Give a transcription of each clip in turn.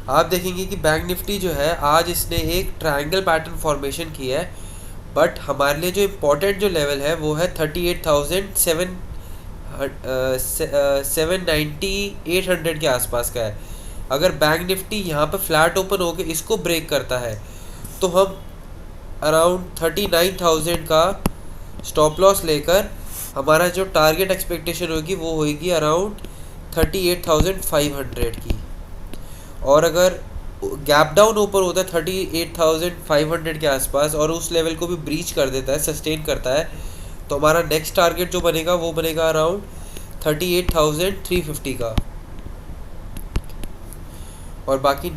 आप देखेंगे कि बैंक निफ्टी जो है आज इसने एक ट्रायंगल पैटर्न फॉर्मेशन किया है, बट हमारे लिए जो इम्पोर्टेंट जो लेवल है वो है 38,790 के आसपास का है। अगर बैंक निफ्टी यहाँ पर फ्लैट ओपन होकर इसको ब्रेक करता है तो हम अराउंड 39,000 का स्टॉप लॉस लेकर हमारा जो टारगेट एक्सपेक्टेशन होगी वो होगी अराउंड 38,500 की। और अगर गैप डाउन ऊपर होता है 38,500 के आसपास और उस लेवल को भी ब्रीच कर देता है, सस्टेन करता है, तो हमारा नेक्स्ट टारगेट जो बनेगा वो बनेगा अराउंड 38,350 का। और बाकी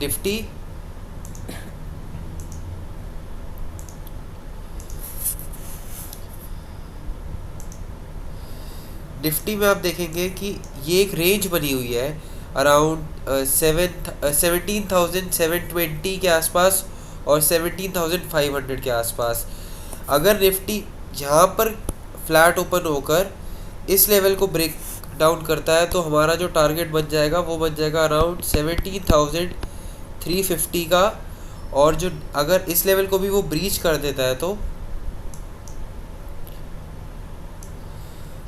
निफ्टी में आप देखेंगे कि ये एक रेंज बनी हुई है अराउंड 17,720 के आसपास और 17,500 के आसपास। अगर निफ्टी यहाँ पर फ्लैट ओपन होकर इस लेवल को ब्रेक डाउन करता है तो हमारा जो टारगेट बन जाएगा वो बन जाएगा अराउंड 17,350 का। और जो अगर इस लेवल को भी वो ब्रीच कर देता है तो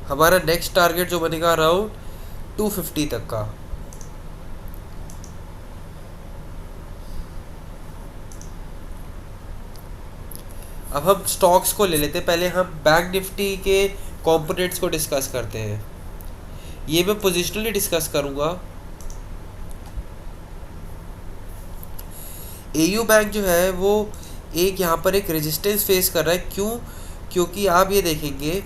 हमारा नेक्स्ट टारगेट जो बनेगा अराउंड 250 तक का। अब हम स्टॉक्स को ले लेते हैं। पहले हम बैंक निफ्टी के कंपोनेंट्स को डिस्कस करते हैं। ये मैं पोजिशनली डिस्कस करूंगा। एयू बैंक जो है वो एक यहाँ पर एक रेजिस्टेंस फेस कर रहा है। क्यों? क्योंकि आप ये देखेंगे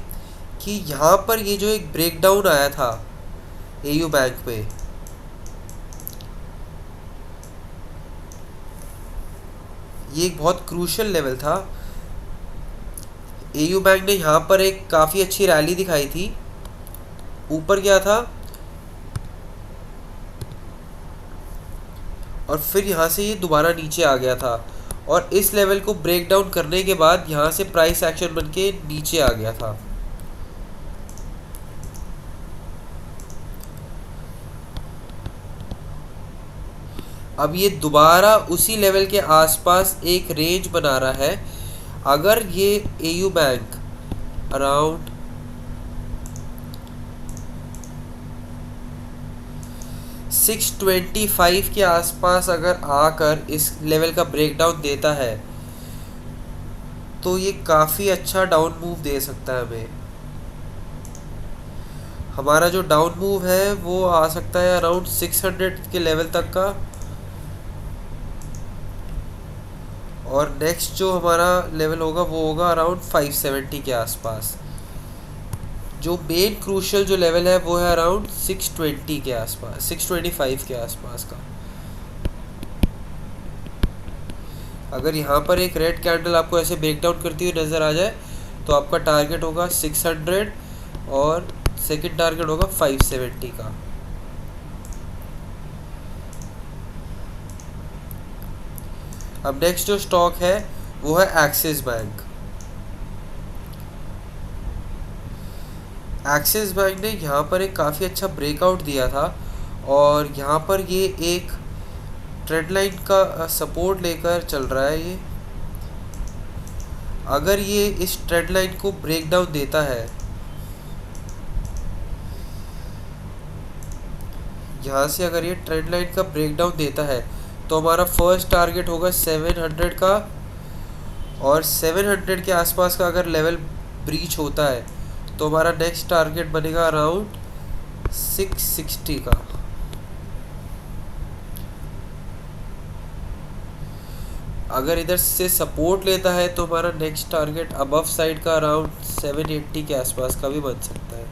कि यहाँ पर ये जो एक ब्रेकडाउन आया था एयू बैंक में, ये एक बहुत क्रूशियल लेवल था। एयू बैंक ने यहाँ पर एक काफ़ी अच्छी रैली दिखाई थी, ऊपर गया था और फिर यहाँ से ये दोबारा नीचे आ गया था और इस लेवल को ब्रेक डाउन करने के बाद यहाँ से प्राइस एक्शन बन के नीचे आ गया था। अब ये दोबारा उसी लेवल के आसपास एक रेंज बना रहा है। अगर ये एयू बैंक अराउंड 625 के आसपास अगर आकर इस लेवल का ब्रेकडाउन देता है तो ये काफ़ी अच्छा डाउन मूव दे सकता है हमें। हमारा जो डाउन मूव है वो आ सकता है अराउंड 600 के लेवल तक का। और नेक्स्ट जो हमारा लेवल होगा वो होगा अराउंड 570 के आसपास। जो मेन क्रूशियल जो लेवल है वो है अराउंड 620 के आसपास, 625 के आसपास का। अगर यहाँ पर एक रेड कैंडल आपको ऐसे ब्रेकडाउन करती हुई नज़र आ जाए तो आपका टारगेट होगा 600 और सेकंड टारगेट होगा 570 का। अब नेक्स्ट जो स्टॉक है वो है एक्सिस बैंक। एक्सिस बैंक ने यहाँ पर एक काफ़ी अच्छा ब्रेकआउट दिया था और यहाँ पर ये एक ट्रेंड लाइन का सपोर्ट लेकर चल रहा है। ये अगर ये इस ट्रेंड लाइन को ब्रेक डाउन देता है, यहाँ से अगर ये ट्रेंड लाइन का ब्रेक डाउन देता है तो हमारा फर्स्ट टारगेट होगा 700 का। और 700 के आसपास का अगर लेवल ब्रीच होता है तो हमारा नेक्स्ट टारगेट बनेगा अराउंड 660 का। अगर इधर से सपोर्ट लेता है तो हमारा नेक्स्ट टारगेट अबव साइड का अराउंड 780 के आसपास का भी बन सकता है।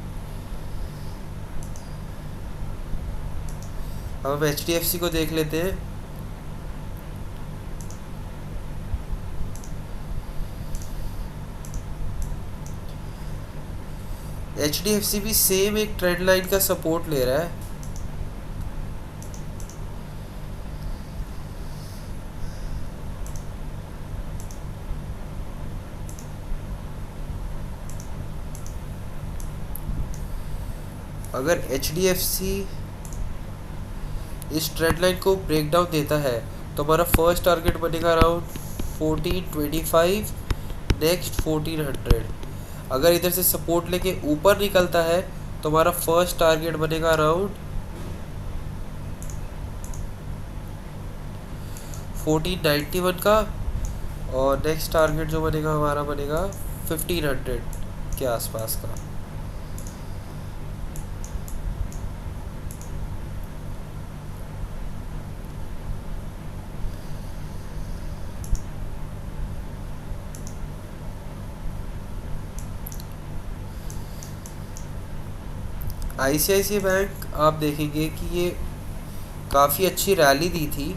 अब हम HDFC को देख लेते हैं। HDFC भी सेम एक ट्रेंड लाइन का सपोर्ट ले रहा है। अगर HDFC इस ट्रेंड लाइन को ब्रेक डाउन देता है तो हमारा फर्स्ट टारगेट बनेगा अराउंड 1425, नेक्स्ट 1400। अगर इधर से सपोर्ट लेके ऊपर निकलता है तो हमारा फर्स्ट टारगेट बनेगा अराउंड 1491 का, और नेक्स्ट टारगेट जो बनेगा हमारा बनेगा 1500 के आसपास का। ICICI बैंक आप देखेंगे कि ये काफ़ी अच्छी रैली दी थी,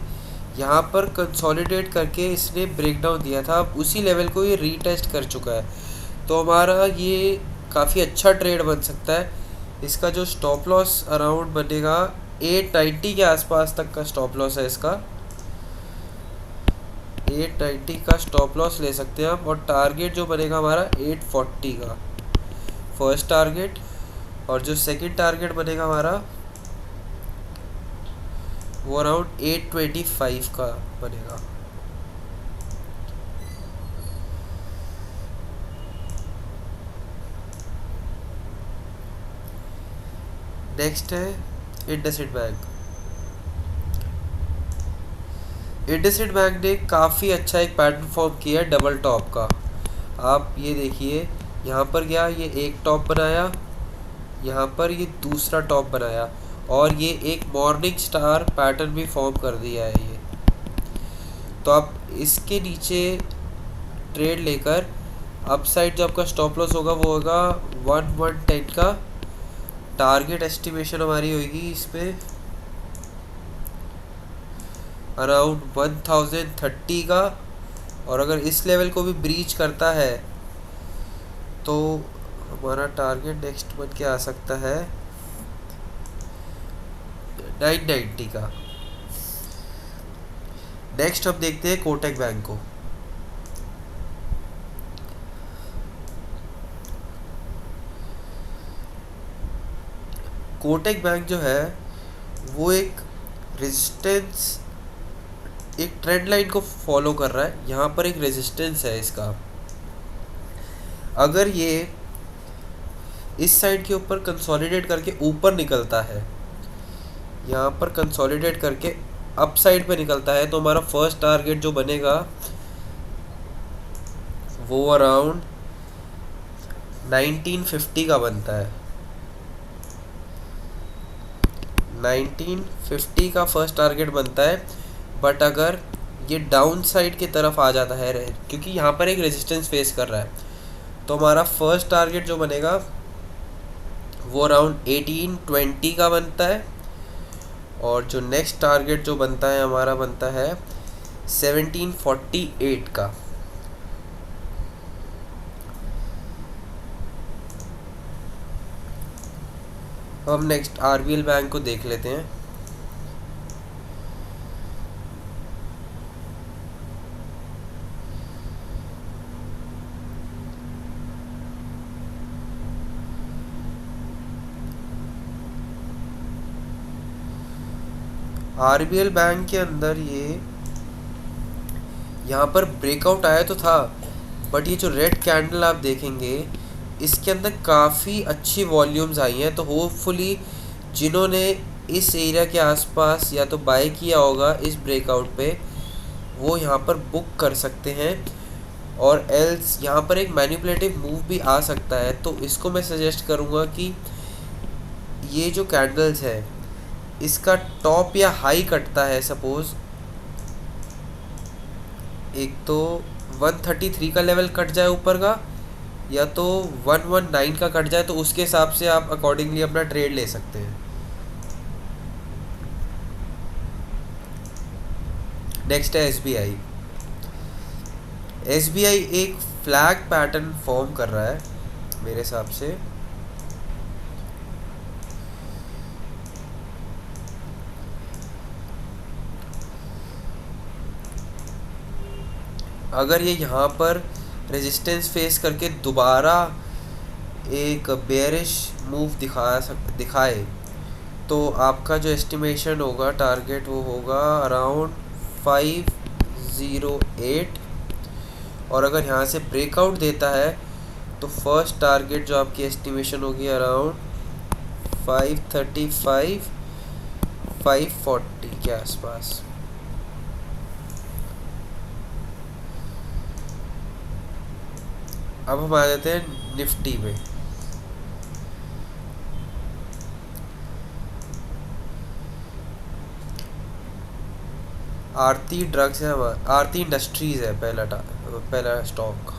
यहाँ पर कंसोलिडेट करके इसने ब्रेक डाउन दिया था, अब उसी लेवल को ये रीटेस्ट कर चुका है, तो हमारा ये काफ़ी अच्छा ट्रेड बन सकता है। इसका जो स्टॉप लॉस अराउंड बनेगा 890 के आसपास तक का स्टॉप लॉस है इसका, 890 का स्टॉप लॉस ले सकते हैं आप, और टारगेट जो बनेगा हमारा 840 का फर्स्ट टारगेट, और जो सेकंड टारगेट बनेगा हमारा वो अराउंड 825 का बनेगा। नेक्स्ट है इंडसइंड बैंक। इंडसइंड बैंक ने काफ़ी अच्छा एक पैटर्न फॉर्म किया है डबल टॉप का। आप ये देखिए, यहाँ पर गया, ये एक टॉप बनाया, यहाँ पर ये दूसरा टॉप बनाया, और ये एक मॉर्निंग स्टार पैटर्न भी फॉर्म कर दिया है ये। तो आप इसके नीचे ट्रेड लेकर अपसाइड जो आपका स्टॉप लॉस होगा वो होगा 1110 का, टारगेट एस्टिमेशन हमारी होगी इस पे अराउंड 1030 का, और अगर इस लेवल को भी ब्रीच करता है तो हमारा टारगेट नेक्स्ट बन के आ सकता है 990 का। नेक्स्ट हम देखते हैं कोटक बैंक को। कोटक बैंक जो है वो एक रेजिस्टेंस, एक ट्रेंड लाइन को फॉलो कर रहा है। यहाँ पर एक रेजिस्टेंस है इसका, अगर ये इस साइड के ऊपर कंसोलिडेट करके ऊपर निकलता है, यहाँ पर कंसोलिडेट करके अप साइड पे निकलता है, तो हमारा फर्स्ट टारगेट जो बनेगा वो अराउंड 1950 का बनता है। 1950 का फर्स्ट टारगेट बनता है, बट अगर ये डाउन साइड की तरफ आ जाता है, क्योंकि यहाँ पर एक रेजिस्टेंस फेस कर रहा है, तो हमारा फर्स्ट टारगेट जो बनेगा वो अराउंड 1820 का बनता है, और जो नेक्स्ट टारगेट जो बनता है हमारा बनता है 1748 का। हम नेक्स्ट RBL बैंक को देख लेते हैं। RBL बैंक के अंदर ये यहाँ पर ब्रेकआउट आया तो था, बट ये जो रेड कैंडल आप देखेंगे इसके अंदर काफ़ी अच्छी वॉल्यूम्स आई हैं, तो होपफुली जिन्होंने इस एरिया के आसपास या तो बाय किया होगा इस ब्रेकआउट पे, वो यहाँ पर बुक कर सकते हैं, और एल्स यहाँ पर एक मैनिपुलेटिव मूव भी आ सकता है। तो इसको मैं सजेस्ट करूँगा कि ये जो कैंडल्स है इसका टॉप या हाई कटता है, सपोज़ एक तो 133 का लेवल कट जाए ऊपर का, या तो 119 का कट जाए, तो उसके हिसाब से आप अकॉर्डिंगली अपना ट्रेड ले सकते हैं। नेक्स्ट है SBI। SBI एक फ्लैग पैटर्न फॉर्म कर रहा है मेरे हिसाब से। अगर ये यहाँ पर रेजिस्टेंस फेस करके दोबारा एक बेयरिश मूव दिखाए तो आपका जो एस्टिमेशन होगा टारगेट वो होगा अराउंड 508। और अगर यहाँ से ब्रेकआउट देता है तो फर्स्ट टारगेट जो आपकी एस्टिमेशन होगी अराउंड 535 540 के आसपास। अब हम आ जाते हैं निफ्टी में। आरती ड्रग्स है, आरती इंडस्ट्रीज़ है पहला स्टॉक।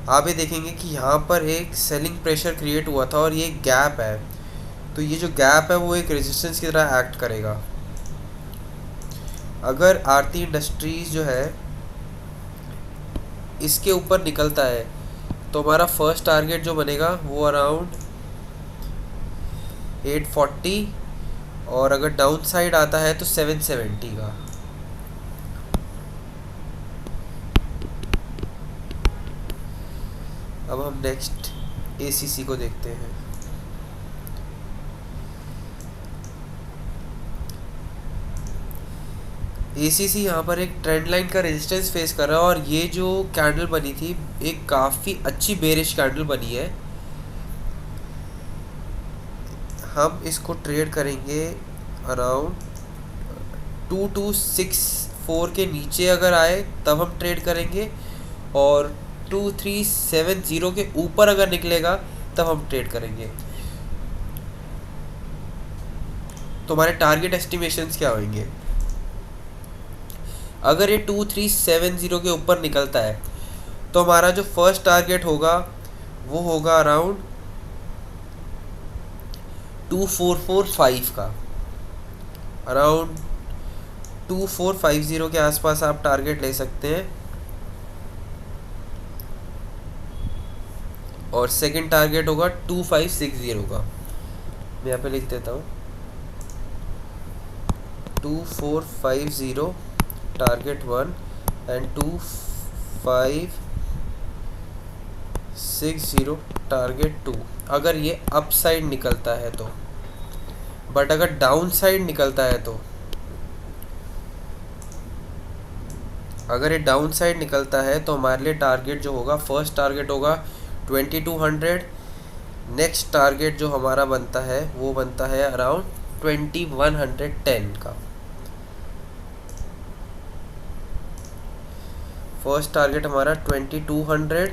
आप ये देखेंगे कि यहाँ पर एक सेलिंग प्रेशर क्रिएट हुआ था और ये गैप है, तो ये जो गैप है वो एक रेजिस्टेंस की तरह एक्ट करेगा। अगर आरती इंडस्ट्रीज़ जो है इसके ऊपर निकलता है तो हमारा फर्स्ट टारगेट जो बनेगा वो अराउंड 840, और अगर डाउन साइड आता है तो 770 का। अब हम नेक्स्ट एसीसी को देखते हैं। एसीसी यहाँ पर एक ट्रेंड लाइन का रेजिस्टेंस फेस कर रहा है, और ये जो कैंडल बनी थी एक काफ़ी अच्छी बेरिश कैंडल बनी है। हम इसको ट्रेड करेंगे अराउंड 2264 के नीचे अगर आए तब हम ट्रेड करेंगे, और 2370 के ऊपर अगर निकलेगा तब हम ट्रेड करेंगे। तो हमारे टारगेट एस्टिमेशंस क्या होंगे? अगर ये 2370 के ऊपर निकलता है तो हमारा जो फर्स्ट टारगेट होगा वो होगा अराउंड 2445 का। अराउंड 2450 के आसपास आप टारगेट ले सकते हैं। और सेकंड टारगेट होगा 2560 का। मैं यहाँ पे लिख देता हूँ 2450 टारगेट 1 एंड 2560 टारगेट 2, अगर ये अप साइड निकलता है तो। बट अगर डाउन साइड निकलता है तो, अगर ये डाउन साइड निकलता है तो हमारे लिए टारगेट जो होगा, फर्स्ट टारगेट होगा 2200। नेक्स्ट टारगेट जो हमारा बनता है वो बनता है अराउंड 2110 का। फर्स्ट टारगेट हमारा 2200,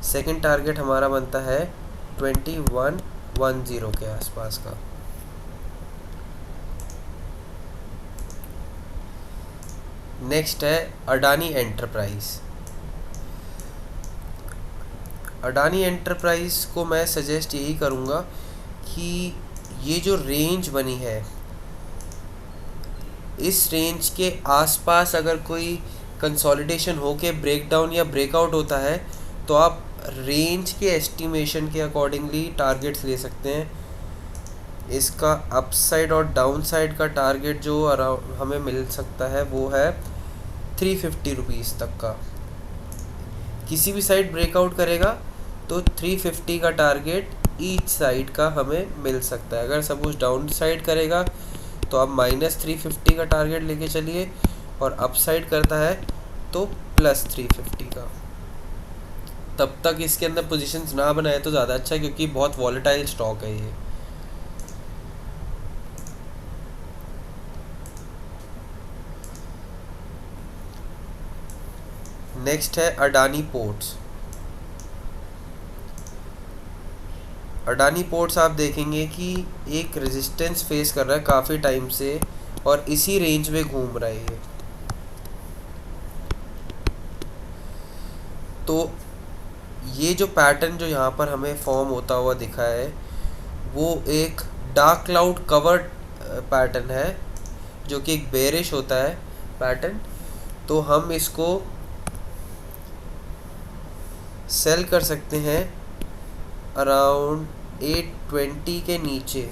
सेकंड टारगेट हमारा बनता है 2110 के आसपास का। नेक्स्ट है अडानी एंटरप्राइज। अडानी एंटरप्राइज को मैं सजेस्ट यही करूँगा कि ये जो रेंज बनी है, इस रेंज के आसपास अगर कोई कंसोलिडेशन होके ब्रेकडाउन या ब्रेकआउट होता है तो आप रेंज के एस्टिमेशन के अकॉर्डिंगली टारगेट्स ले सकते हैं। इसका अपसाइड और डाउन साइड का टारगेट जो अराउंड हमें मिल सकता है वो है 350 रुपीज़ तक का। किसी भी साइड ब्रेकआउट करेगा तो 350 का टारगेट ईच साइड का हमें मिल सकता है। अगर सपोज डाउन साइड करेगा तो आप -350 का टारगेट लेके चलिए, और अपसाइड करता है तो +350 का। तब तक इसके अंदर पोजीशंस ना बनाए तो ज़्यादा अच्छा है, क्योंकि बहुत वॉलेटाइल स्टॉक है ये। नेक्स्ट है अडानी पोर्ट्स। अडानी पोर्ट्स आप देखेंगे कि एक रेजिस्टेंस फेस कर रहा है काफ़ी टाइम से, और इसी रेंज में घूम रहा है। तो ये जो पैटर्न जो यहाँ पर हमें फॉर्म होता हुआ दिखा है वो एक डार्क क्लाउड कवर्ड पैटर्न है, जो कि एक बेरिश होता है पैटर्न। तो हम इसको सेल कर सकते हैं अराउंड 820 के नीचे।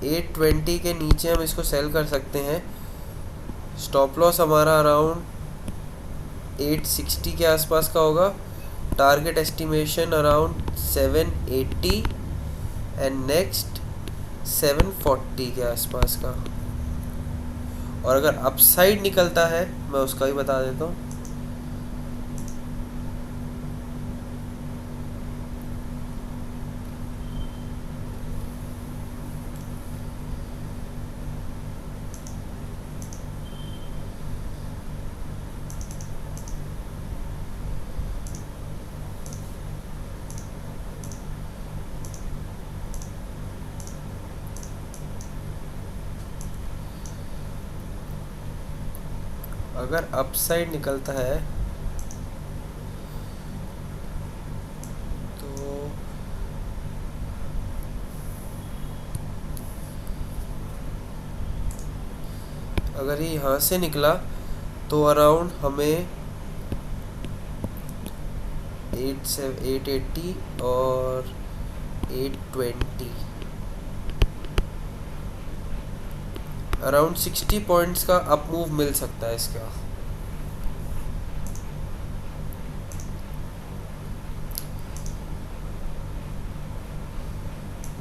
820 के नीचे हम इसको सेल कर सकते हैं। स्टॉप लॉस हमारा अराउंड 860 के आसपास का होगा। Target estimation around 780, and next 740 के आसपास का। और अगर अपसाइड निकलता है, मैं उसका भी बता देता हूँ। अगर अपसाइड निकलता है तो अगर ये यहाँ से निकला तो अराउंड हमें 880 और 820 अराउंड 60 पॉइंट्स का अप मूव मिल सकता है इसका।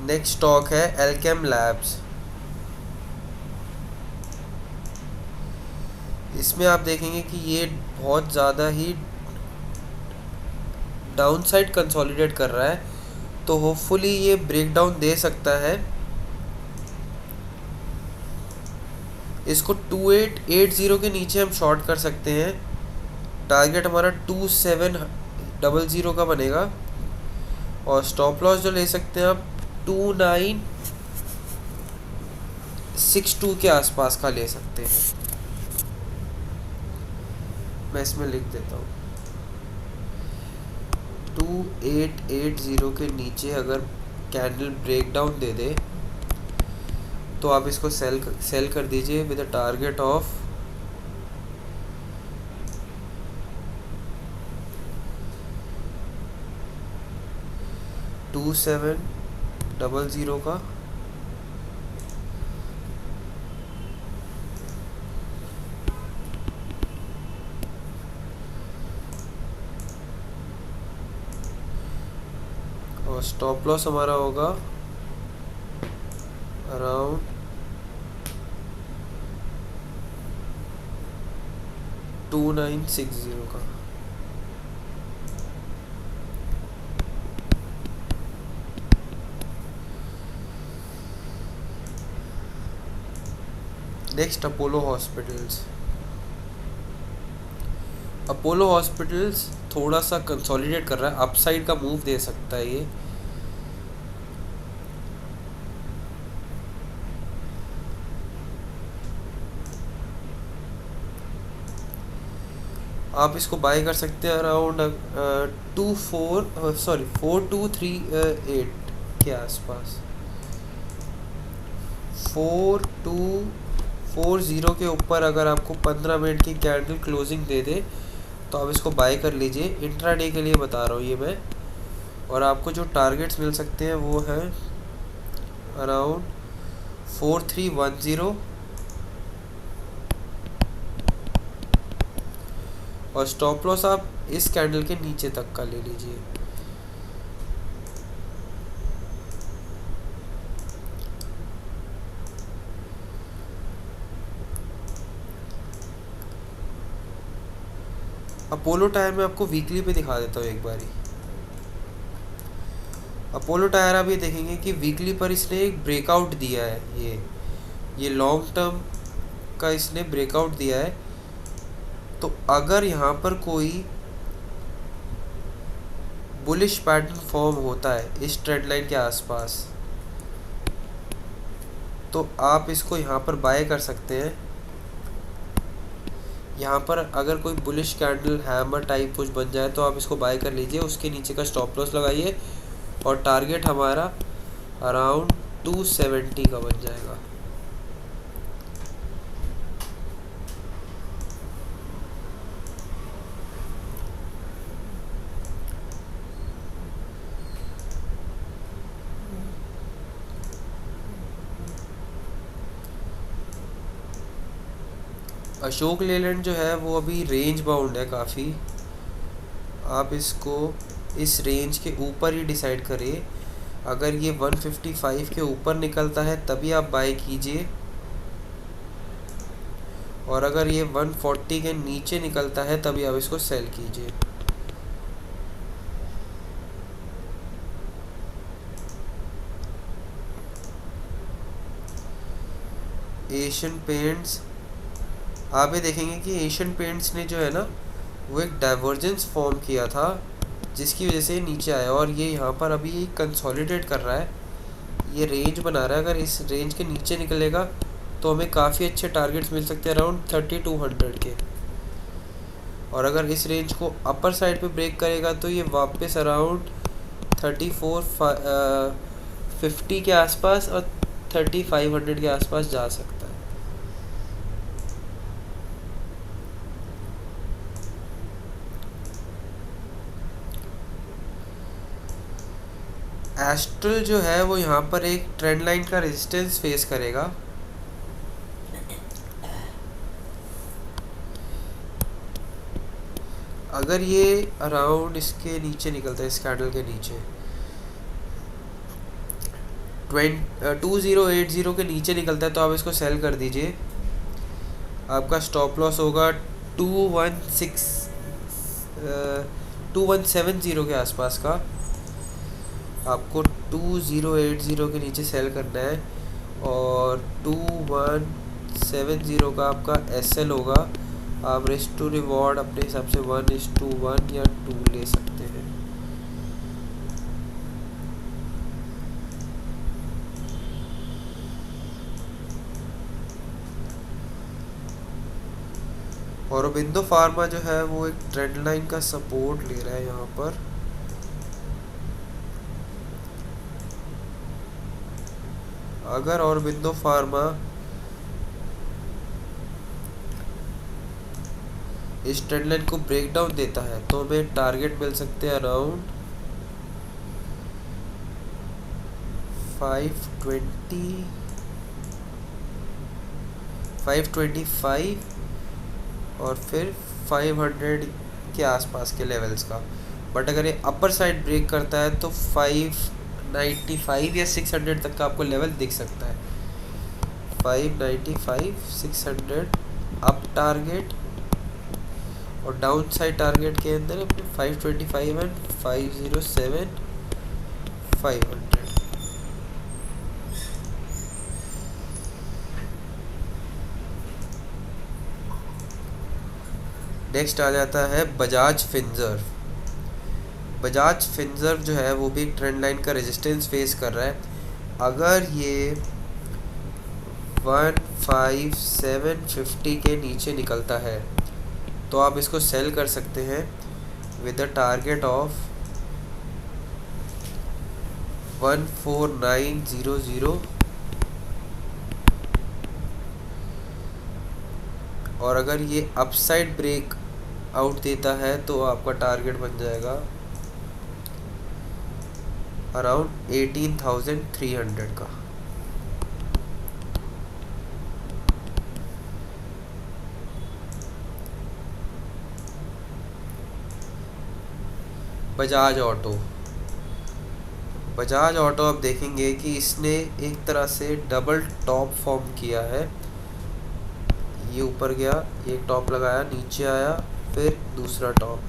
नेक्स्ट स्टॉक है एल्केम लैब्स। इसमें आप देखेंगे कि ये बहुत ज़्यादा ही डाउनसाइड कंसोलिडेट कर रहा है, तो होपफुली ये ब्रेकडाउन दे सकता है। इसको 2880 के नीचे हम शॉर्ट कर सकते हैं। टारगेट हमारा 2700 का बनेगा और स्टॉप लॉस जो ले सकते हैं आप 2962 के आसपास का ले सकते हैं। मैं इसमें लिख देता हूँ 2880 के नीचे अगर कैंडल ब्रेकडाउन दे दे तो आप इसको सेल कर दीजिए विद अ टारगेट ऑफ 2700 का। और स्टॉप लॉस हमारा होगा अराउंड 2960 का। Next Apollo hospitals. Apollo hospitals थोड़ा सा कंसोलिडेट कर रहा है, अपसाइड का मूव दे सकता है ये। आप इसको बाय कर सकते हैं अराउंड 4238 के आसपास। 4240 के ऊपर अगर आपको 15 मिनट की कैंडल क्लोजिंग दे दे तो आप इसको बाय कर लीजिए। इंट्राडे के लिए बता रहा हूँ ये मैं। और आपको जो टारगेट्स मिल सकते हैं वो है अराउंड 4310 और स्टॉप लॉस आप इस कैंडल के नीचे तक का ले लीजिए। अपोलो टायर में आपको वीकली पे दिखा देता हूँ एक बारी। अपोलो टायर आप ये देखेंगे कि वीकली पर इसने एक ब्रेकआउट दिया है। ये लॉन्ग टर्म का इसने ब्रेकआउट दिया है। तो अगर यहाँ पर कोई बुलिश पैटर्न फॉर्म होता है इस ट्रेंड लाइन के आसपास तो आप इसको यहाँ पर बाय कर सकते हैं। यहाँ पर अगर कोई बुलिश कैंडल हैमर टाइप कुछ बन जाए तो आप इसको बाय कर लीजिए। उसके नीचे का स्टॉप लॉस लगाइए और टारगेट हमारा अराउंड 270 का बन जाएगा। अशोक लेलैंड जो है वो अभी रेंज बाउंड है काफ़ी। आप इसको इस रेंज के ऊपर ही डिसाइड करिए। अगर ये 155 के ऊपर निकलता है तभी आप बाय कीजिए, और अगर ये 140 के नीचे निकलता है तभी आप इसको सेल कीजिए। एशियन पेंट्स, आप ये देखेंगे कि एशियन पेंट्स ने जो है ना वो एक डाइवर्जेंस फॉर्म किया था, जिसकी वजह से नीचे आया, और ये यहाँ पर अभी कंसोलिडेट कर रहा है, ये रेंज बना रहा है। अगर इस रेंज के नीचे निकलेगा तो हमें काफ़ी अच्छे टारगेट्स मिल सकते हैं अराउंड 3200 के, और अगर इस रेंज को अपर साइड पे ब्रेक करेगा तो ये वापस अराउंड 3450 के आसपास और 3500 के आसपास जा सकता है। एस्ट्रल जो है वो यहाँ पर एक ट्रेंड लाइन का रेजिस्टेंस फेस करेगा। अगर ये अराउंड इसके नीचे निकलता है, इस कैंडल के नीचे 2080 के नीचे निकलता है तो आप इसको सेल कर दीजिए। आपका स्टॉप लॉस होगा 2170 के आसपास का। आपको 2080 के नीचे सेल करना है, और 2170 का आपका एसएल होगा। आप रिस्क टू रिवॉर्ड अपने हिसाब से 1:1 या 2 ले सकते हैं। औरोबिंदो फार्मा जो है वो एक ट्रेंड लाइन का सपोर्ट ले रहा है यहाँ पर। अगर औरोबिंदो फार्मा इस ट्रेंड लाइन को ब्रेक डाउन देता है तो हमें टारगेट मिल सकते हैं अराउंड 520, 525 और फिर 500 के आसपास के लेवल्स का। बट अगर ये अपर साइड ब्रेक करता है तो 595 या 600 तक का आपको लेवल दिख सकता है। 595, 600 अप टारगेट, और डाउन साइड टारगेट के अंदर 525 एंड 507, 500। नेक्स्ट आ जाता है बजाज फिनसर्व। बजाज फिनसर्व जो है वो भी एक ट्रेंड लाइन का रेजिस्टेंस फेस कर रहा है। अगर ये 15750 के नीचे निकलता है तो आप इसको सेल कर सकते हैं विद अ टारगेट ऑफ 14900, और अगर ये अपसाइड ब्रेक आउट देता है तो आपका टारगेट बन जाएगा अराउंड 18,300 का। बजाज ऑटो, बजाज ऑटो आप देखेंगे कि इसने एक तरह से डबल टॉप फॉर्म किया है। ये ऊपर गया, ये टॉप लगाया, नीचे आया, फिर दूसरा टॉप,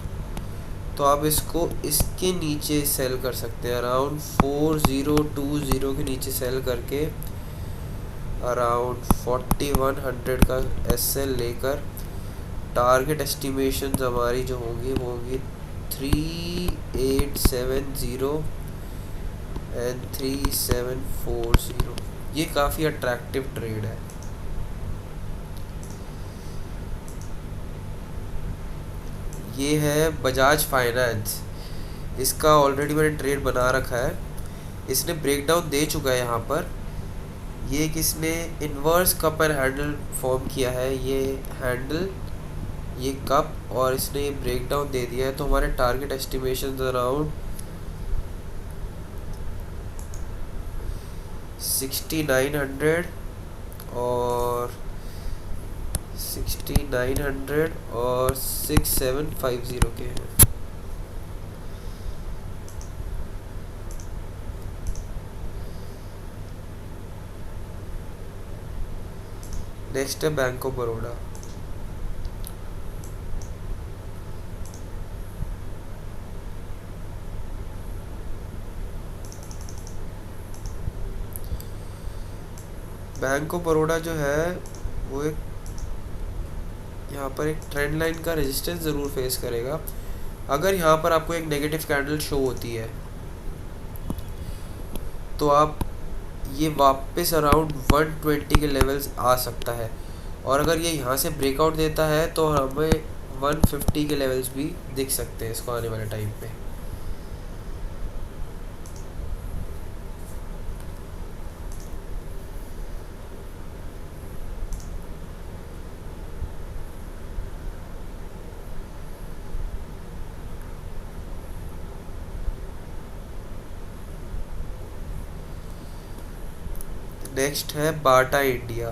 तो आप इसको इसके नीचे सेल कर सकते हैं अराउंड 4020 के नीचे सेल करके अराउंड 4100 का एसएल लेकर टारगेट एस्टिमेशन हमारी जो होंगी वो होंगी 3870 एंड 3740। ये काफ़ी अट्रैक्टिव ट्रेड है। ये है बजाज फाइनेंस, इसका ऑलरेडी मैंने ट्रेड बना रखा है। इसने ब्रेकडाउन दे चुका है यहाँ पर। ये किसने inverse cup and handle form किया है, ये हैंडल, ये कप, और इसने ब्रेकडाउन दे दिया है। तो हमारे टारगेट एस्टिमेशन अराउंड 6900 और 6900 और 6750 के हैं। नेक्स्ट है bank of Baroda. Bank of Baroda जो है वो एक यहाँ पर एक ट्रेंड लाइन का रेजिस्टेंस ज़रूर फेस करेगा। अगर यहाँ पर आपको एक नेगेटिव कैंडल शो होती है तो आप ये वापस अराउंड 120 के लेवल्स आ सकता है, और अगर ये यहाँ से ब्रेकआउट देता है तो हमें 150 के लेवल्स भी दिख सकते हैं इसको आने वाले टाइम पे। नेक्स्ट है बाटा इंडिया।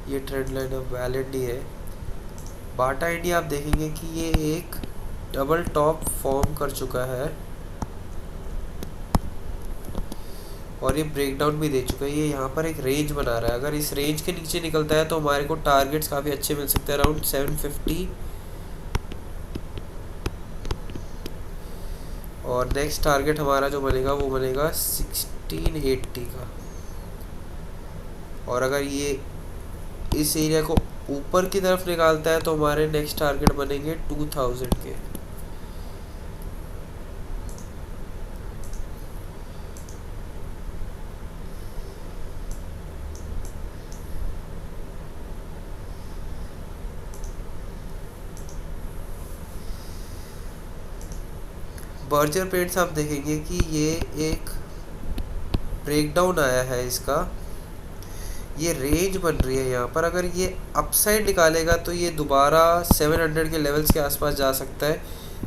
ये ट्रेंड लाइन अब वैलिड नहीं है। बाटा इंडिया आप देखेंगे कि ये एक डबल टॉप फॉर्म कर चुका है और ये ब्रेकडाउन भी दे चुका है। ये यहाँ पर एक रेंज बना रहा है, अगर इस रेंज के नीचे निकलता है तो हमारे को टारगेट्स काफ़ी अच्छे मिल सकते हैं अराउंड 750, और नेक्स्ट टारगेट हमारा जो बनेगा वो बनेगा 1680 का। और अगर ये इस एरिया को ऊपर की तरफ निकालता है तो हमारे नेक्स्ट टारगेट बनेंगे 2000 के। बर्जर पेंट्स आप देखेंगे कि ये एक ब्रेकडाउन आया है इसका, ये रेंज बन रही है यहाँ पर। अगर ये अपसाइड निकालेगा तो ये दोबारा 700 के लेवल्स के आसपास जा सकता है।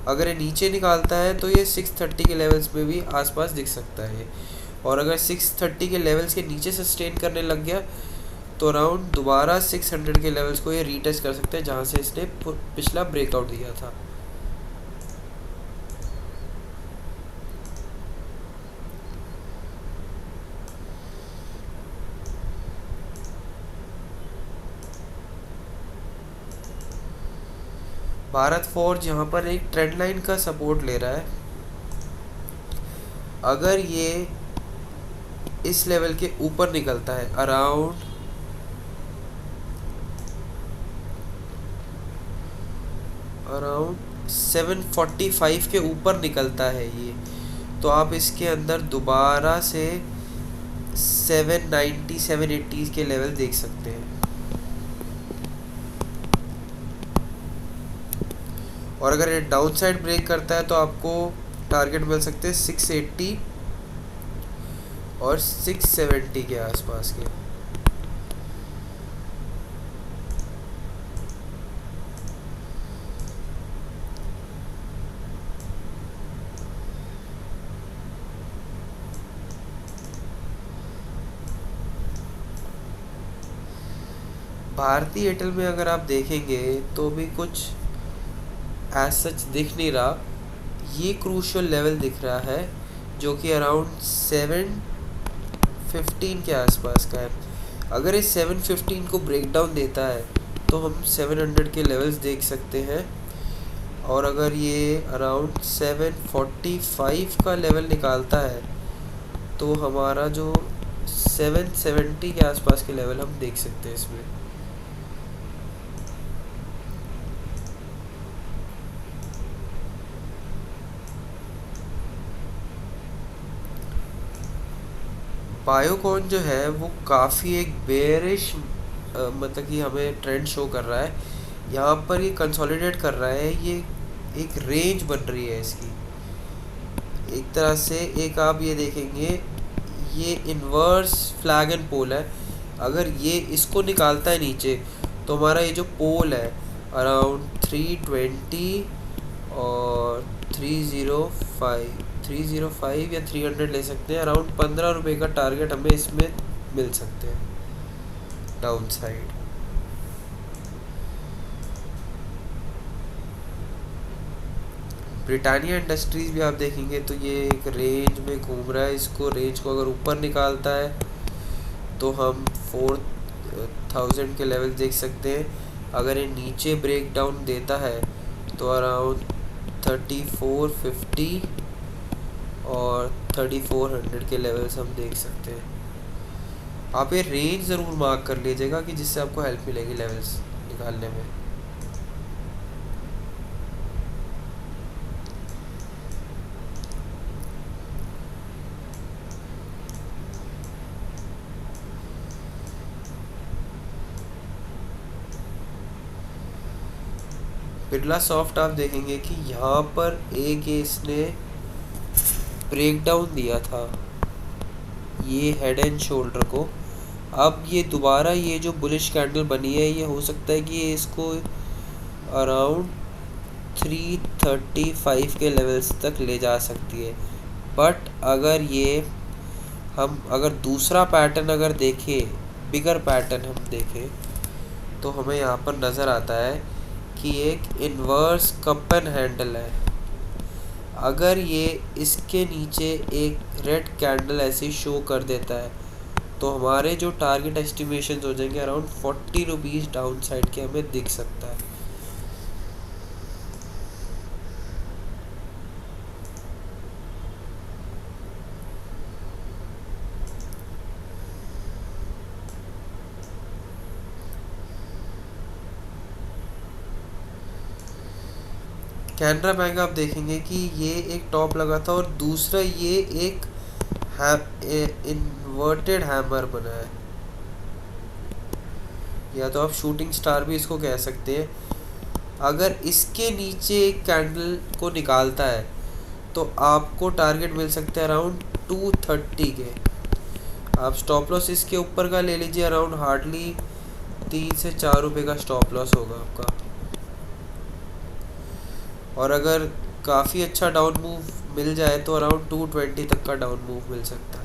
अगर ये नीचे निकालता है तो ये 630 के लेवल्स में भी आसपास दिख सकता है। और अगर 630 के लेवल्स के नीचे सस्टेन करने लग गया तो अराउंड दोबारा 600 के लेवल्स को ये रीटच कर सकते हैं जहाँ से इसने पिछला ब्रेकआउट दिया था। भारत फोर्ज यहाँ पर एक ट्रेंड लाइन का सपोर्ट ले रहा है। अगर ये इस लेवल के ऊपर निकलता है अराउंड 745 के ऊपर निकलता है ये, तो आप इसके अंदर दोबारा से 790 780 के लेवल देख सकते हैं। और अगर ये डाउन साइड ब्रेक करता है तो आपको टारगेट मिल सकते हैं 680 और 670 के आसपास के। भारतीय एयरटेल में अगर आप देखेंगे तो भी कुछ एज सच दिख नहीं रहा। ये क्रूशियल लेवल दिख रहा है जो कि अराउंड 715 के आसपास का है। अगर ये 715 को ब्रेक डाउन देता है तो हम 700 के लेवल्स देख सकते हैं। और अगर ये अराउंड 745 का लेवल निकालता है तो हमारा जो 770 के आसपास के लेवल हम देख सकते हैं इसमें। बायोकॉन जो है वो काफ़ी एक बेरिश मतलब कि हमें ट्रेंड शो कर रहा है। यहाँ पर ये कंसोलिडेट कर रहा है, ये एक रेंज बन रही है इसकी एक तरह से। एक आप ये देखेंगे ये इन्वर्स फ्लैग एंड पोल है। अगर ये इसको निकालता है नीचे तो हमारा ये जो पोल है अराउंड 320 और 305 या 300 ले सकते हैं। अराउंड 15 रुपये का टारगेट हमें इसमें मिल सकते हैं डाउन साइड। ब्रिटानिया इंडस्ट्रीज़ भी आप देखेंगे तो ये एक रेंज में घूम रहा है। इसको रेंज को अगर ऊपर निकालता है तो हम 1000 के लेवल देख सकते हैं। अगर ये नीचे ब्रेक डाउन देता है तो अराउंड 3450 और 3400 के लेवल्स हम देख सकते हैं। आप ये रेंज ज़रूर मार्क कर लीजिएगा कि जिससे आपको हेल्प मिलेगी लेवल्स निकालने में। बिरला सॉफ्ट आप देखेंगे कि यहाँ पर एक ये इसने ब्रेक डाउन दिया था ये हेड एंड शोल्डर को। अब ये दोबारा ये जो बुलिश कैंडल बनी है ये हो सकता है कि ये इसको अराउंड 335 के लेवल्स तक ले जा सकती है। बट अगर ये हम अगर दूसरा पैटर्न अगर देखें, बिगर पैटर्न हम देखें, तो हमें यहाँ पर नज़र आता है कि एक इन्वर्स कप एंड हैंडल है। अगर ये इसके नीचे एक रेड कैंडल ऐसे शो कर देता है तो हमारे जो टारगेट एस्टिमेशन हो जाएंगे अराउंड 40 रुपीज़ डाउन साइड के हमें दिख सकता है। कैनरा बैंक आप देखेंगे कि ये एक टॉप लगा था और दूसरा ये एक इन्वर्टेड हैमर बना है, या तो आप शूटिंग स्टार भी इसको कह सकते हैं। अगर इसके नीचे एक कैंडल को निकालता है तो आपको टारगेट मिल सकता है अराउंड 230 के। आप स्टॉप लॉस इसके ऊपर का ले लीजिए, अराउंड हार्डली 3 से 4 रुपये का स्टॉप लॉस होगा आपका। और अगर काफ़ी अच्छा डाउन मूव मिल जाए तो अराउंड 220 तक का डाउन मूव मिल सकता है।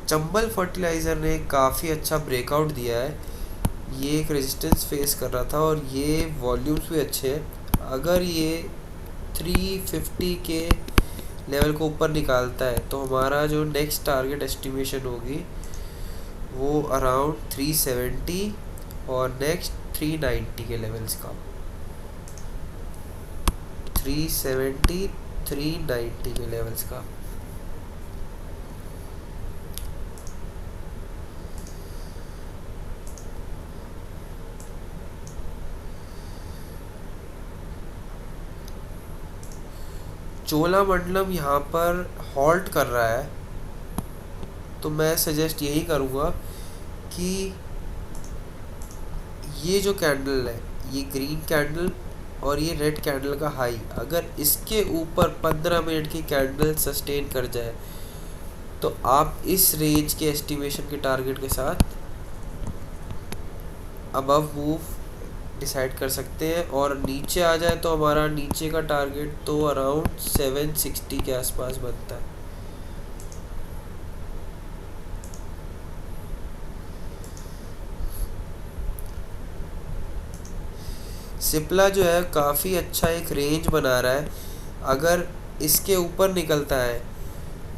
चंबल फर्टिलाइज़र ने काफ़ी अच्छा ब्रेकआउट दिया है। ये एक रेजिस्टेंस फेस कर रहा था और ये वॉल्यूम्स भी अच्छे हैं। अगर ये 350 के लेवल को ऊपर निकालता है तो हमारा जो नेक्स्ट टारगेट एस्टिमेशन होगी वो अराउंड 370 और नेक्स्ट 390 के लेवल्स का। 370 390 के लेवल्स का। चोलामंडलम यहाँ पर हॉल्ट कर रहा है तो मैं सजेस्ट यही करूँगा कि ये जो कैंडल है, ये ग्रीन कैंडल और ये रेड कैंडल का हाई, अगर इसके ऊपर 15 मिनट की कैंडल सस्टेन कर जाए तो आप इस रेंज के एस्टिमेशन के टारगेट के साथ अबव मूव डिसाइड कर सकते हैं। और नीचे आ जाए तो हमारा नीचे का टारगेट तो अराउंड 760 के आसपास बनता है। सिप्ला जो है काफ़ी अच्छा एक रेंज बना रहा है। अगर इसके ऊपर निकलता है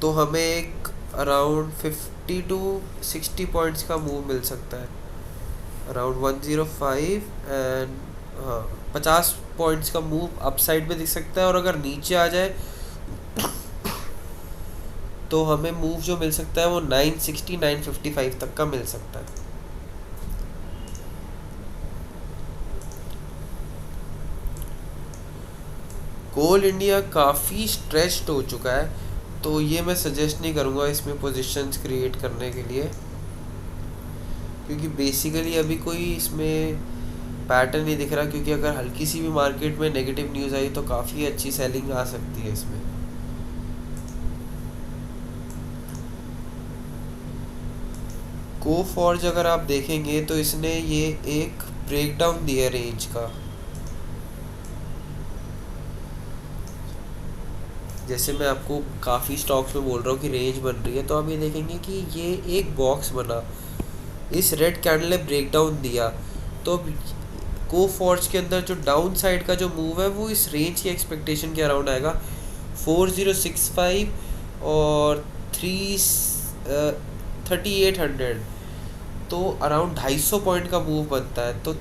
तो हमें एक अराउंड 50 टू 60 पॉइंट्स का मूव मिल सकता है, अराउंड 105 एंड 50 पॉइंट्स का मूव अप साइड में दिख सकता है। और अगर नीचे आ जाए तो हमें मूव जो मिल सकता है वो 960 955 तक का मिल सकता है। कोल इंडिया काफ़ी स्ट्रेच्ड हो चुका है तो ये मैं सजेस्ट नहीं करूँगा इसमें पोजीशंस क्रिएट करने के लिए, क्योंकि बेसिकली अभी कोई इसमें पैटर्न नहीं दिख रहा। क्योंकि अगर हल्की सी भी मार्केट में नेगेटिव न्यूज़ आई तो काफ़ी अच्छी सेलिंग आ सकती है इसमें। कोफॉर्ज अगर आप देखेंगे तो इसने ये एक ब्रेकडाउन दिया रेंज का, जैसे मैं आपको काफ़ी स्टॉक्स में बोल रहा हूँ कि रेंज बन रही है, तो आप ये देखेंगे कि ये एक बॉक्स बना, इस रेड कैंडल ने ब्रेकडाउन दिया तो कोफॉर्ज के अंदर जो डाउन साइड का जो मूव है वो इस रेंज की एक्सपेक्टेशन के अराउंड आएगा 4065 और 3800, तो अराउंड 250 पॉइंट का मूव बनता है, तो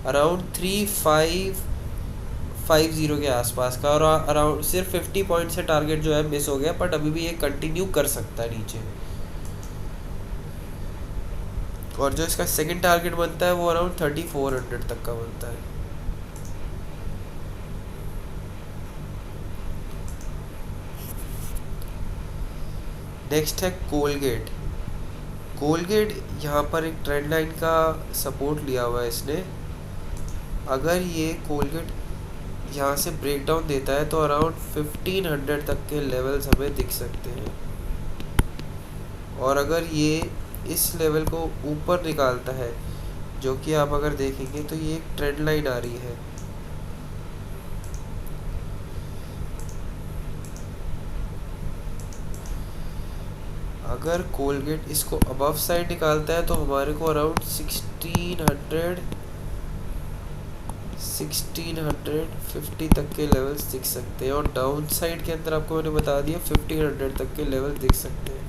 अराउंड 3550 के आसपास का, और अराउंड सिर्फ 50 पॉइंट से टारगेट जो है मिस हो गया, बट अभी भी ये कंटिन्यू कर सकता है नीचे। और जो इसका सेकंड टारगेट बनता है वो अराउंड 3400 तक का बनता है। नेक्स्ट है कोलगेट। कोलगेट यहाँ पर एक ट्रेंड लाइन का सपोर्ट लिया हुआ है इसने। अगर ये कोलगेट यहाँ से ब्रेक डाउन देता है तो अराउंड 1500 तक के लेवल्स हमें दिख सकते हैं, और अगर ये इस लेवल को ऊपर निकालता है, जो कि आप अगर देखेंगे तो ये एक ट्रेंड लाइन आ रही है। अगर कोलगेट इसको अबव साइड निकालता है तो हमारे को अराउंड 1650 तक के लेवल्स दिख सकते हैं, और डाउन साइड के अंदर आपको मैंने बता दिया 1500 तक के लेवल दिख सकते हैं।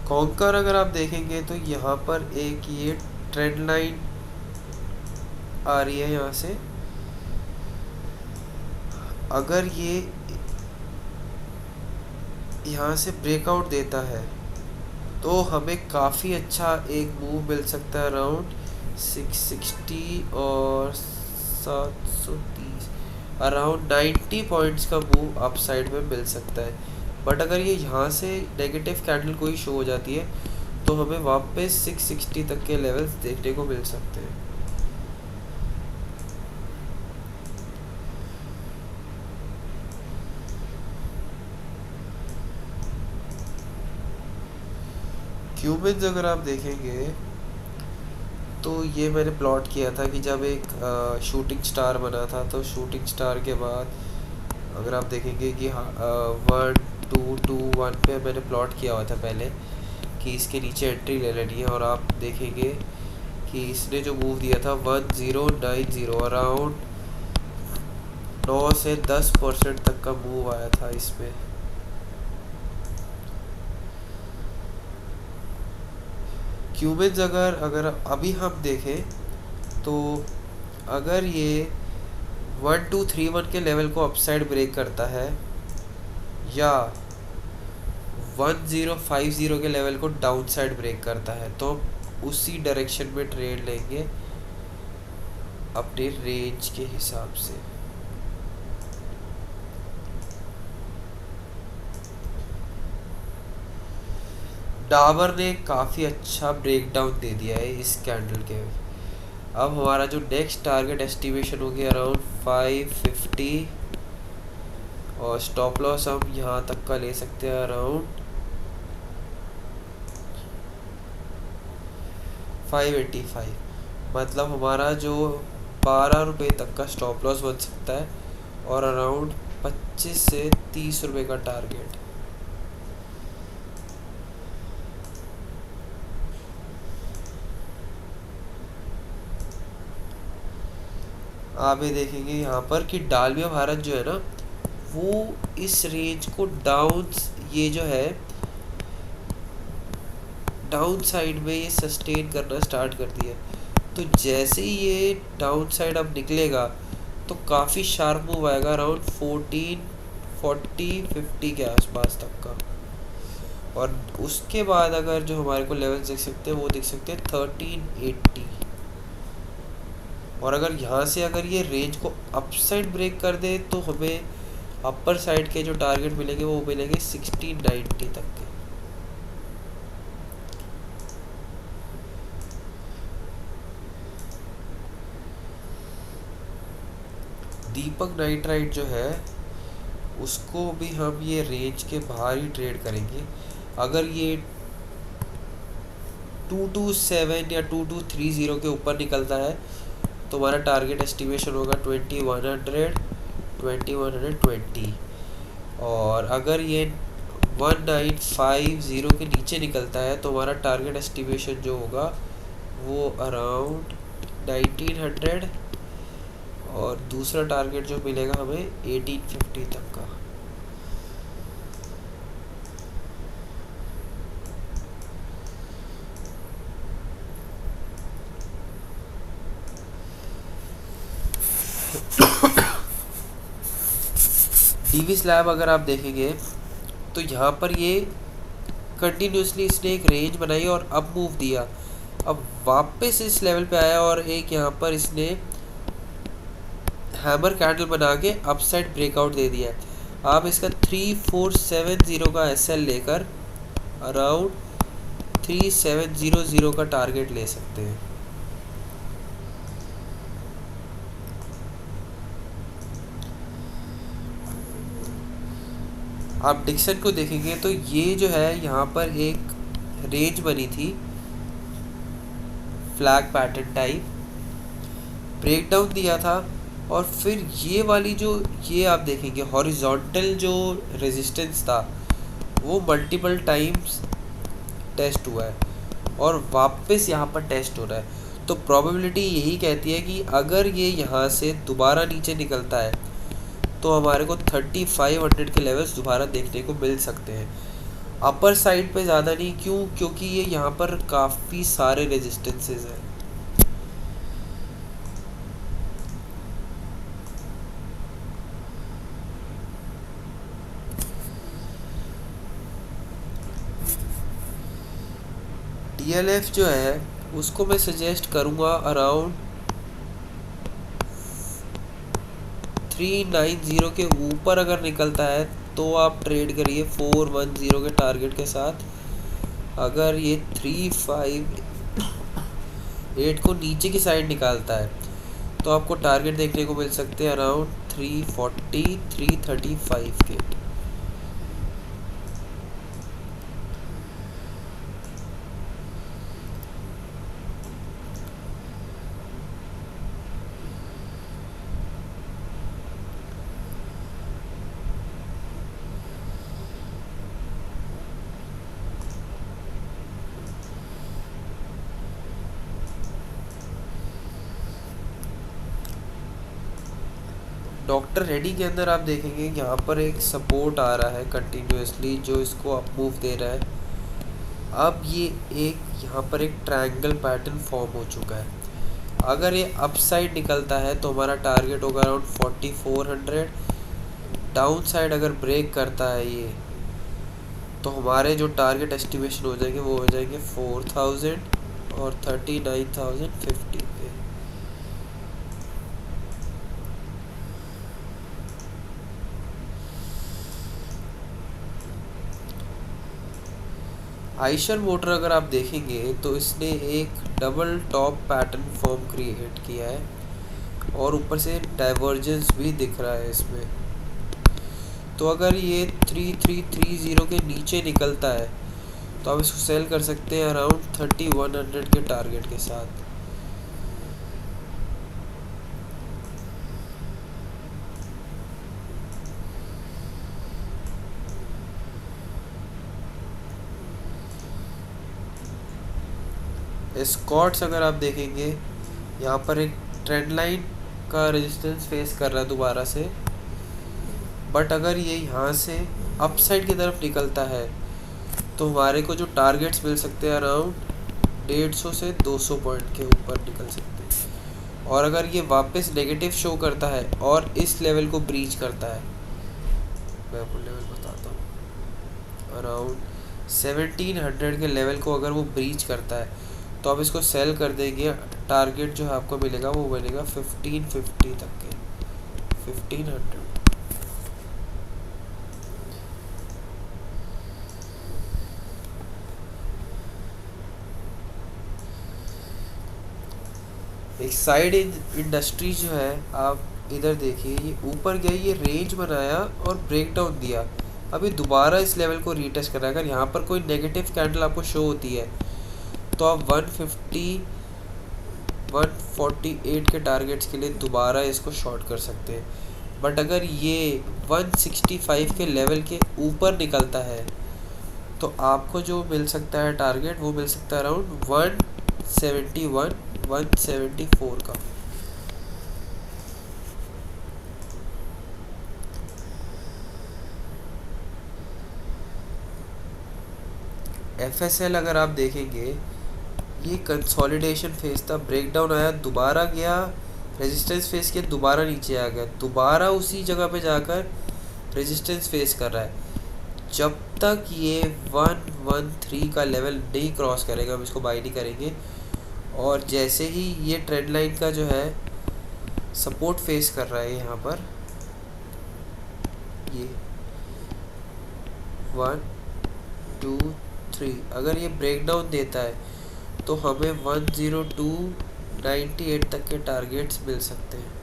कॉन्कर अगर आप देखेंगे तो यहाँ पर एक ये ट्रेंड लाइन आ रही है यहाँ से। अगर ये यहाँ से ब्रेकआउट देता है तो हमें काफ़ी अच्छा एक मूव मिल सकता है, अराउंड 660 और 730, अराउंड 90 पॉइंट्स का मूव अप साइड में मिल सकता है। बट अगर ये यहाँ से नेगेटिव कैंडल कोई शो हो जाती है तो हमें वापस 660 तक के लेवल्स देखने को मिल सकते हैं। क्यूबिन्स अगर आप देखेंगे तो ये मैंने प्लॉट किया था कि जब एक शूटिंग स्टार बना था, तो शूटिंग स्टार के बाद अगर आप देखेंगे कि 1221 पे मैंने प्लॉट किया हुआ था पहले कि इसके नीचे एंट्री ले लेनी है, और आप देखेंगे कि इसने जो मूव दिया था 1090, अराउंड 9 से 10% तक का मूव आया था इसमें। क्यूबिन्स अगर अभी हम देखें तो अगर ये 1231 के लेवल को अपसाइड ब्रेक करता है या 1050 के लेवल को डाउन साइड ब्रेक करता है, तो उसी डायरेक्शन में ट्रेड लेंगे अपने रेंज के हिसाब से। डाबर ने काफ़ी अच्छा ब्रेकडाउन दे दिया है इस कैंडल के। अब हमारा जो नेक्स्ट टारगेट एस्टिमेशन हो गया अराउंड 550, और स्टॉप लॉस हम यहाँ तक का ले सकते हैं अराउंड 585। मतलब हमारा जो 12 रुपये तक का स्टॉप लॉस बन सकता है, और अराउंड 25 से 30 रुपये का टारगेट। आप ये देखेंगे यहाँ पर कि डालमिया भारत जो है ना, वो इस रेंज को डाउन, ये जो है डाउन साइड में ये सस्टेन करना स्टार्ट कर दिया। तो जैसे ही ये डाउन साइड अब निकलेगा तो काफ़ी शार्प मूव आएगा अराउंड 1440-50 के आसपास तक का, और उसके बाद अगर जो हमारे को लेवल्स दिख सकते हैं वो दिख सकते हैं 1380। और अगर यहाँ से अगर ये रेंज को अप साइड ब्रेक कर दे तो हमें अपर साइड के जो टारगेट मिलेंगे वो मिलेंगे 1690 तक के। दीपक नाइट्राइट जो है उसको भी हम ये रेंज के बाहर ही ट्रेड करेंगे। अगर ये 227 या 2230 के ऊपर निकलता है तो हमारा टारगेट एस्टिमेशन होगा 2100, 2120, और अगर ये 1950 के नीचे निकलता है तो हमारा टारगेट एस्टिमेशन जो होगा वो अराउंड 1900, और दूसरा टारगेट जो मिलेगा हमें 1850 तक का। डीवी स्लैब अगर आप देखेंगे तो यहाँ पर ये कंटिन्यूसली इसने एक रेंज बनाई और अब मूव दिया, अब वापस इस लेवल पे आया और एक यहाँ पर इसने हैमर कैंडल बना के अपसाइड ब्रेकआउट दे दिया है। आप इसका 3470 का एसएल लेकर अराउंड 3700 का टारगेट ले सकते हैं। आप डिक्सन को देखेंगे तो ये जो है यहाँ पर एक रेंज बनी थी फ्लैग पैटर्न टाइप, ब्रेकडाउन दिया था और फिर ये वाली जो ये आप देखेंगे हॉरिजॉन्टल जो रेजिस्टेंस था वो मल्टीपल टाइम्स टेस्ट हुआ है और वापस यहाँ पर टेस्ट हो रहा है। तो प्रोबेबिलिटी यही कहती है कि अगर ये यहाँ से दोबारा नीचे निकलता है तो हमारे को 3500 के लेवल्स दोबारा देखने को मिल सकते हैं। अपर साइड पे ज़्यादा नहीं, क्योंकि ये यहाँ पर काफ़ी सारे रेजिस्टेंसेस हैं। DLF जो है उसको मैं सजेस्ट करूँगा अराउंड 390 के ऊपर अगर निकलता है तो आप ट्रेड करिए 410 के टारगेट के साथ। अगर ये 358 को नीचे की साइड निकालता है तो आपको टारगेट देखने को मिल सकते हैं अराउंड 340 335 के। डॉक्टर रेडी के अंदर आप देखेंगे यहाँ पर एक सपोर्ट आ रहा है कंटिन्यूसली जो इसको अप मूव दे रहा है। अब ये एक यहाँ पर एक ट्रायंगल पैटर्न फॉर्म हो चुका है। अगर ये अपसाइड निकलता है तो हमारा टारगेट होगा अराउंड 4400। डाउन साइड अगर ब्रेक करता है ये तो हमारे जो टारगेट एस्टिमेशन हो जाएंगे वो हो जाएंगे 4000 और 39,050 पे। आइशर मोटर अगर आप देखेंगे तो इसने एक double top pattern form create किया है और ऊपर से डाइवर्जेंस भी दिख रहा है इसमें। तो अगर ये 3330 के नीचे निकलता है तो आप इसको सेल कर सकते हैं अराउंड 3100 के टारगेट के साथ। स्कॉट्स अगर आप देखेंगे यहाँ पर एक ट्रेंड लाइन का रेजिस्टेंस फेस कर रहा है दोबारा से, बट अगर ये यहाँ से अपसाइड की तरफ निकलता है तो हमारे को जो टारगेट्स मिल सकते हैं अराउंड 150 से 200 पॉइंट के ऊपर निकल सकते हैं। और अगर ये वापस नेगेटिव शो करता है और इस लेवल को ब्रीच करता है, मैं आपको लेवल बताता हूँ, अराउंड 1700 के लेवल को अगर वो ब्रीच करता है तो आप इसको सेल कर देंगे। टारगेट जो है आपको मिलेगा वो बनेगा 1550 तक के, 1500। एक साइड इंडस्ट्री जो है आप इधर देखिए, ये ऊपर गया, ये रेंज बनाया और ब्रेकडाउन दिया। अभी दोबारा इस लेवल को रीटेस्ट करना है। अगर यहाँ पर कोई नेगेटिव कैंडल आपको शो होती है तो आप 150 148 के टारगेट्स के लिए दोबारा इसको शॉर्ट कर सकते हैं। बट अगर ये 165 के लेवल के ऊपर निकलता है तो आपको जो मिल सकता है टारगेट वो मिल सकता है अराउंड 171 174 का। FSL अगर आप देखेंगे, ये कंसोलिडेशन फेज था, ब्रेकडाउन आया, दोबारा गया, रेजिस्टेंस फेस के दोबारा नीचे आ गया, दोबारा उसी जगह पे जाकर रेजिस्टेंस फेस कर रहा है। जब तक ये 113 का लेवल नहीं क्रॉस करेगा हम इसको बाई नहीं करेंगे। और जैसे ही ये ट्रेंड लाइन का जो है सपोर्ट फेस कर रहा है यहाँ पर, ये 1 2 3 अगर ये ब्रेकडाउन देता है तो हमें 10298 तक के टारगेट्स मिल सकते हैं।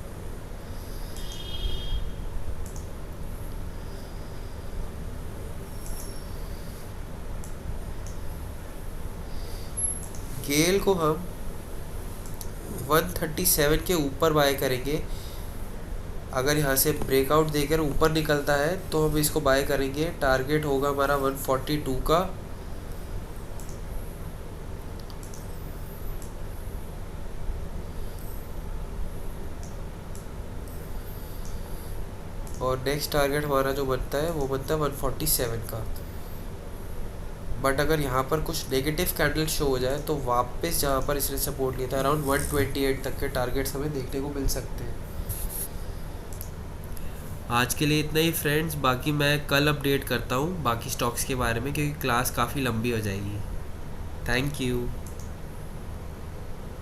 गेल को हम 137 के ऊपर बाय करेंगे। अगर यहाँ से ब्रेकआउट देकर ऊपर निकलता है तो हम इसको बाय करेंगे। टारगेट होगा हमारा 142 का। और नेक्स्ट टारगेट हमारा जो बनता है वो बनता है 147 का। बट अगर यहाँ पर कुछ नेगेटिव कैंडल शो हो जाए तो वापस जहाँ पर इसने सपोर्ट लिया था अराउंड 128 तक के टारगेट्स हमें देखने को मिल सकते हैं। आज के लिए इतना ही फ्रेंड्स, बाकी मैं कल अपडेट करता हूँ बाकी स्टॉक्स के बारे में, क्योंकि क्लास काफ़ी लंबी हो जाएगी। Thank you.